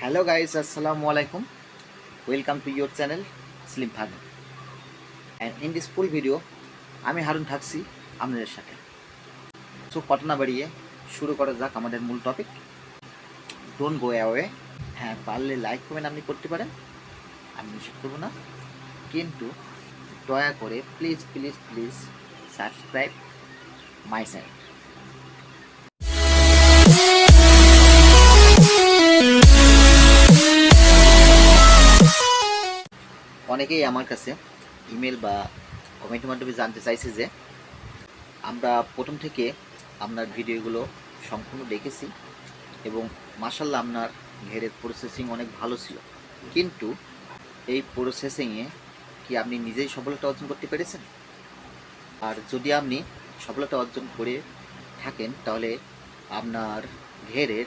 Hello guys, assalamu alaikum. Welcome to your channel Slim Farming. And in this full video, আমি হারুন থাকছি আপনাদের সাথে। So কথা না বাড়িয়ে শুরু করা যাক আমাদের মূল টপিক। Don't go away. হ্যাঁ, পারলে লাইক কমেন্ট আপনি করতে পারেন, আমি নিষেধ করবো না, কিন্তু দয়া করে please please please subscribe my channel. অনেকেই আমার কাছে ইমেল বা কমেন্টের মাধ্যমে জানতে চাইছে যে আমরা প্রথম থেকে আপনার ভিডিওগুলো সম্পূর্ণ দেখেছি এবং মাশাআল্লাহ আপনার ঘেরের প্রসেসিং অনেক ভালো ছিল, কিন্তু এই প্রসেসিংয়ে কি আপনি নিজেই সফলতা অর্জন করতে পেরেছেন? আর যদি আপনি সফলতা অর্জন করে থাকেন তাহলে আপনার ঘেরের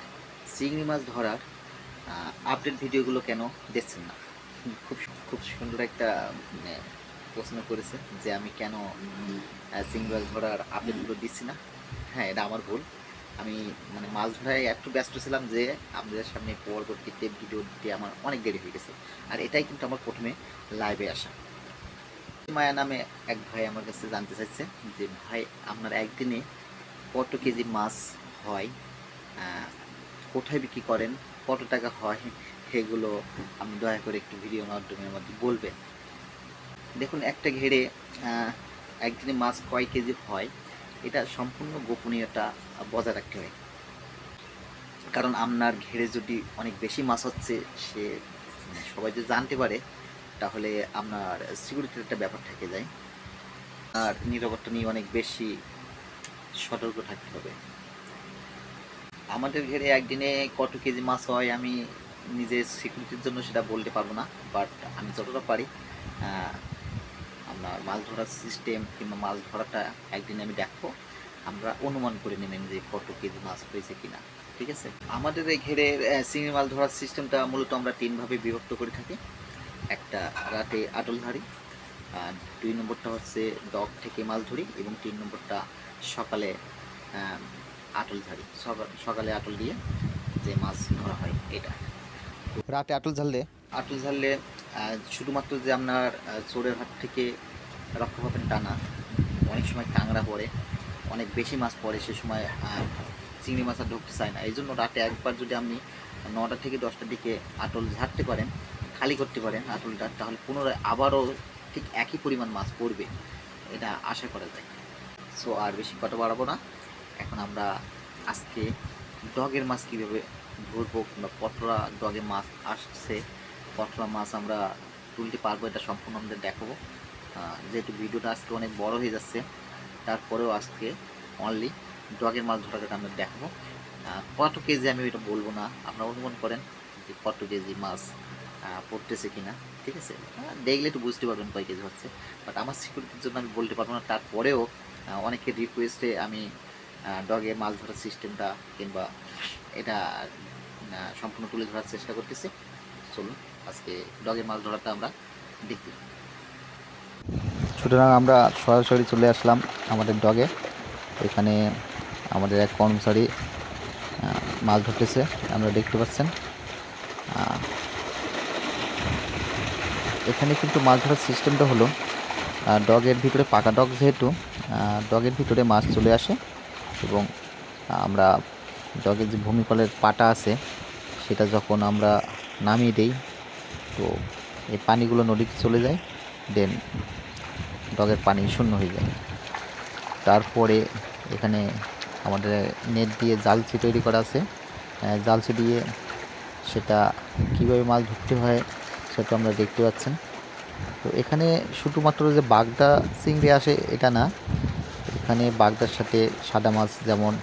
চিংড়ি মাছ ধরার আপডেট ভিডিওগুলো কেন দেখছেন না? খুব খুব সুন্দর একটা প্রশ্ন করেছে যে আমি কেন চিংড়ি মাছ ধরার আপডেটগুলো দিচ্ছি না। হ্যাঁ, এটা আমার ভুল। আমি মাছ ধরায় একটু ব্যস্ত ছিলাম যে আপনাদের সামনে পরবর্তীতে ভিডিও দিতে আমার অনেক দেরি হয়ে গেছে। আর এটাই কিন্তু আমার প্রথমে লাইভে আসা। মায়া নামে এক ভাই আমার কাছে জানতে চাইছে যে ভাই আপনার একদিনে কত কেজি মাছ হয়, কোথায় বিক্রি করেন, কত টাকা হয়, সেগুলো আপনি দয়া করে একটু ভিডিওর মাধ্যমে আমাদের বলবেন। দেখুন, একটা ঘেরে একদিনে মাছ কয় কেজি হয় এটা সম্পূর্ণ গোপনীয়তা বজায় রাখতে হয়। কারণ আপনার ঘেরে যদি অনেক বেশি মাছ হচ্ছে সে সবাই যদি জানতে পারে তাহলে আপনার সিকিউরিটির একটা ব্যাপার থেকে যায়, আর নিরাপত্তা নিয়ে অনেক বেশি সতর্ক থাকতে হবে। আমাদের ঘেরে একদিনে কত কেজি মাছ হয় আমি নিজের সিকিউরিটির জন্য সেটা বলতে পারবো না, বাট আমি যতটা পারি আপনার মাছ ধরার সিস্টেম কিংবা মাছ ধরাটা একদিনে আমি দেখবো, আমরা অনুমান করে নেবেন যে কত কেজি মাছ হয়েছে কিনা। ঠিক আছে, আমাদের এই ঘেরের চিংড়ি মাছ ধরার সিস্টেমটা মূলত আমরা তিনভাবে বিভক্ত করে থাকি। একটা রাতে আটলধারি, 2 নম্বরটা হচ্ছে ডগ থেকে মাছ ধরি, এবং 3 নম্বরটা সকালে আটলধারি, সকালে আটল দিয়ে যে মাছ ধরা হয় এটা। রাতে আটল ঝাললে শুধুমাত্র যে আপনার চোরের হাত থেকে রক্ষা পাবেন তা না, অনেক সময় কাঁংড়া পড়ে, অনেক বেশি মাছ পড়ে, সে সময় চিংড়ি মাছ আর ঢুকতে চায় না। এই জন্য রাতে একবার যদি আপনি 9টা থেকে 10টার দিকে আটল ঝাড়তে পারেন, খালি করতে পারেন আটলটা, তাহলে পুনরায় আবারও ঠিক একই পরিমাণ মাছ পড়বে, এটা আশা করা যায়। সো আর বেশি কথা বাড়াবো না, এখন আমরা আজকে ডগের মাছ কীভাবে ধরবো কিংবা কতটা ডগের মাছ আসছে, কতটা মাছ আমরা তুলতে পারবো, এটা সম্পূর্ণ আমাদের দেখাবো। যেহেতু ভিডিওটা আজকে অনেক বড় হয়ে যাচ্ছে, তারপরেও আজকে অনলি ডগের মাছ ধরাটা আমরা দেখাবো। কত কেজি আমি এটা বলবো না, আপনারা অনুমান করেন যে কত কেজি মাছ পড়তেছে কিনা। ঠিক আছে, দেখলে একটু বুঝতে পারবেন কয় কেজি হচ্ছে, বাট আমার সিকিউরিটির জন্য আমি বলতে পারবো না। তারপরেও অনেকের রিকোয়েস্টে আমি ডগে মাছ ধরার সিস্টেমটা কিংবা এটা সম্পূর্ণ তুলে ধরার চেষ্টা করতেছি। চলুন আজকে ডগের মাছ ধরাটা আমরা দেখি। সুতরাং আমরা সরাসরি চলে আসলাম আমাদের ডগে। এখানে আমাদের এক কর্মচারী মাছ ধরতেছে, আমরা দেখতে পাচ্ছেন। এখানে কিন্তু মাছ ধরার সিস্টেমটা হলো ডগের ভিতরে, পাকা ডগ যেহেতু, ডগের ভিতরে মাছ চলে আসে এবং আমরা ডগের যে ভূমিকলের পাটা আছে সেটা যখন আমরা নামিয়ে দিই তো এই পানিগুলো নদীতে চলে যায়, দেন ডগের পানি শূন্য হয়ে যায়। তারপরে এখানে আমাদের নেট দিয়ে জালছি তৈরি করা আছে, জালছি দিয়ে সেটা কীভাবে মাছ ধরতে হয় সেটা আমরা দেখতে পাচ্ছেন। তো এখানে শুধুমাত্র যে বাগদা চিংড়ি আসে এটা না, এখানে বাগদার সাথে সাদা মাছ যেমন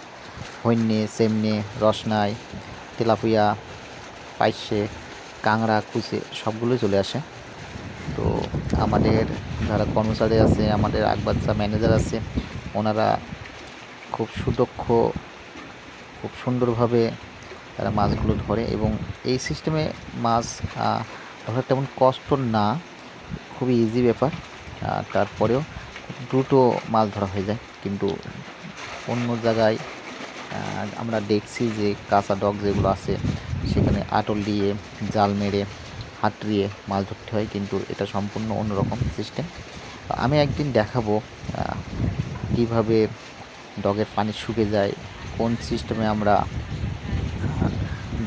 হৈন্যে, সেমনে, রসনাই, তেলাপিয়া, পাইসে, কাঁংড়া, কুচে সবগুলোই চলে আসে। তো আমাদের যারা কর্মচারী আছে, আমাদের আকবাচ্চা ম্যানেজার আছে, ওনারা খুব সুদক্ষ, খুব সুন্দরভাবে তারা মাছগুলো ধরে, এবং এই সিস্টেমে মাছ ধরা তেমন কষ্ট না, খুবই ইজি ব্যাপার। তারপরেও দ্রুত মাছ ধরা হয়ে যায়। কিন্তু অন্য জায়গায় আমরা দেখছি যে কাঁচা ডগ যেগুলো আছে সেখানে আটল দিয়ে জাল মেরে হাত দিয়ে মাছ ধরতে হয়, কিন্তু এটা সম্পূর্ণ অন্যরকম সিস্টেম। আমি একদিন দেখাবো কীভাবে ডগের পানি শুকে যায়, কোন সিস্টেমে আমরা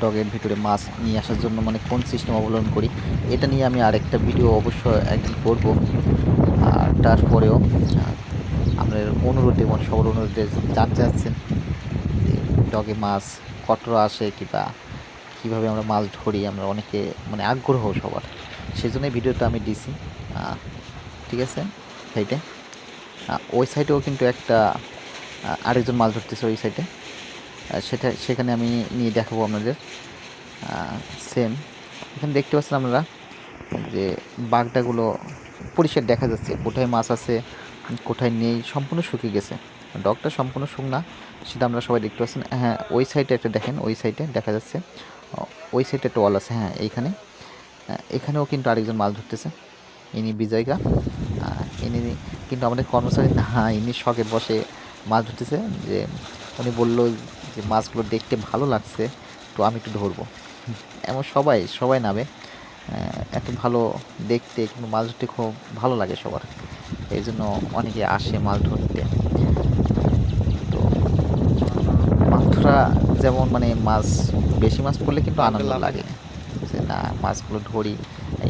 ডগের ভিতরে মাছ নিয়ে আসার জন্য মানে কোন সিস্টেম অবলম্বন করি। এটা নিয়ে আমি আরেকটা ভিডিও অবশ্যই একদিন করব। আর তারপরেও আপনার অনুরোধে মানে সবার অনুরোধে জানতে চাচ্ছেন যে ডগে মাছ কতটা আসে কিংবা কীভাবে আমরা মাছ ধরি, আমরা অনেকে মানে আগ্রহ সবার, সেজন্য ভিডিওটা আমি দিছি। ঠিক আছে, সাইডে ওই সাইডেও কিন্তু একটা আরেকজন মাছ ধরতেছে ওই সাইডে, সেখানে আমি নিয়ে দেখাবো আপনাদের। সেম এখানে দেখতে পাচ্ছেন আপনারা যে বাগদাগুলো পরিষ্কার দেখা যাচ্ছে, কোথায় মাছ আছে কোথায় নেই, সম্পূর্ণ শুকিয়ে গেছে। ডগটা সম্পূর্ণ শুকনা, সেটা আমরা সবাই দেখতে পাচ্ছেন। হ্যাঁ, ওই সাইডে একটা দেখেন, ওই সাইডে দেখা যাচ্ছে, ওই সাইডে একটা ওয়াল আছে। হ্যাঁ, এখানেও কিন্তু আরেকজন মাছ ধরতেছে, ইনি বিজয়গা। ইনি কিন্তু আমাদের কর্মচারী না, ইনি শখের বসে মাছ ধরতেছে। যে উনি বললো যে মাছগুলো দেখতে ভালো লাগছে, তো আমি একটু ধরবো। এমন সবাই নামে, এত ভালো দেখতে কিন্তু মাছ ধরতে খুব ভালো লাগে সবার, এই জন্য অনেকে আসে মাছ ধরতে। তো মাছ ধরা যেমন মানে মাছ বেশি মাছ পড়লে কিন্তু আনন্দ লাগে যে না মাছগুলো ধরি,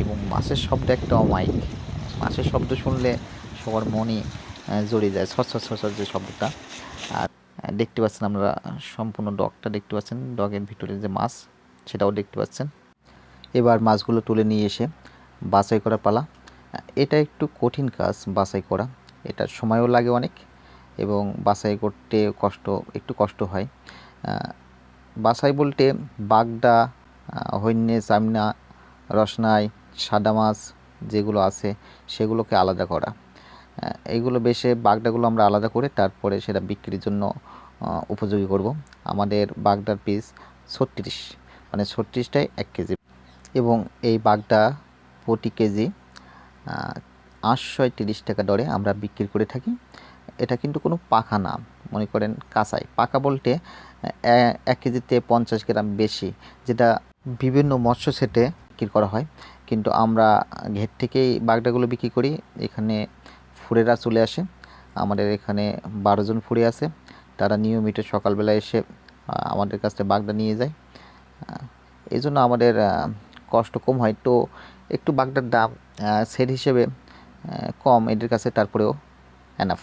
এবং মাছের শব্দ একটা অমায়িক, মাছের শব্দ শুনলে সবার মনে জড়িয়ে যায়, ছট যে শব্দটা। আর দেখতে পাচ্ছেন আমরা সম্পূর্ণ ডগটা দেখতে পাচ্ছেন, ডগের ভিতরে যে মাছ সেটাও দেখতে পাচ্ছেন। এবার মাছগুলো তুলে নিয়ে এসে বাছাই করা পালা। এটা একটু কঠিন কাজ বাছাই করা, এটার সময়ও লাগে অনেক, এবং বাছাই করতে একটু কষ্ট হয়। বাছাই বলতে বাগদা, হইন্যে, চামনা, রসনাই, সাদা মাছ যেগুলো আছে সেগুলোকে আলাদা করা। এইগুলো বেশি বাগদাগুলো আমরা আলাদা করে তারপরে সেটা বিক্রির জন্য উপযোগী করব। আমাদের বাগদার পিস 36, মানে 36টায় 1 কেজি, এবং এই বাগদা প্রতি কেজি 830 টাকা দরে আমরা বিক্রি করে থাকি। এটা কিন্তু কোনো পাখা না, মনে করেন কাঁচাই। পাকা বলতে 1 কেজিতে 50 গ্রাম বেশি, যেটা বিভিন্ন মৎস্য সেটে বিক্রি করা হয়, কিন্তু আমরা ঘের থেকেই বাগদাগুলো বিক্রি করি। এখানে ফুড়েরা চলে আসে, আমাদের এখানে 12 জন ফুড়ে আছে, তারা নিয়মিত সকালবেলা এসে আমাদের কাছ থেকে বাগদা নিয়ে যায়। এই জন্য আমাদের কষ্ট কম হয়। তো একটু বাগদার দাম সেট হিসেবে কম এদের কাছে, তারপরেও এনাফ।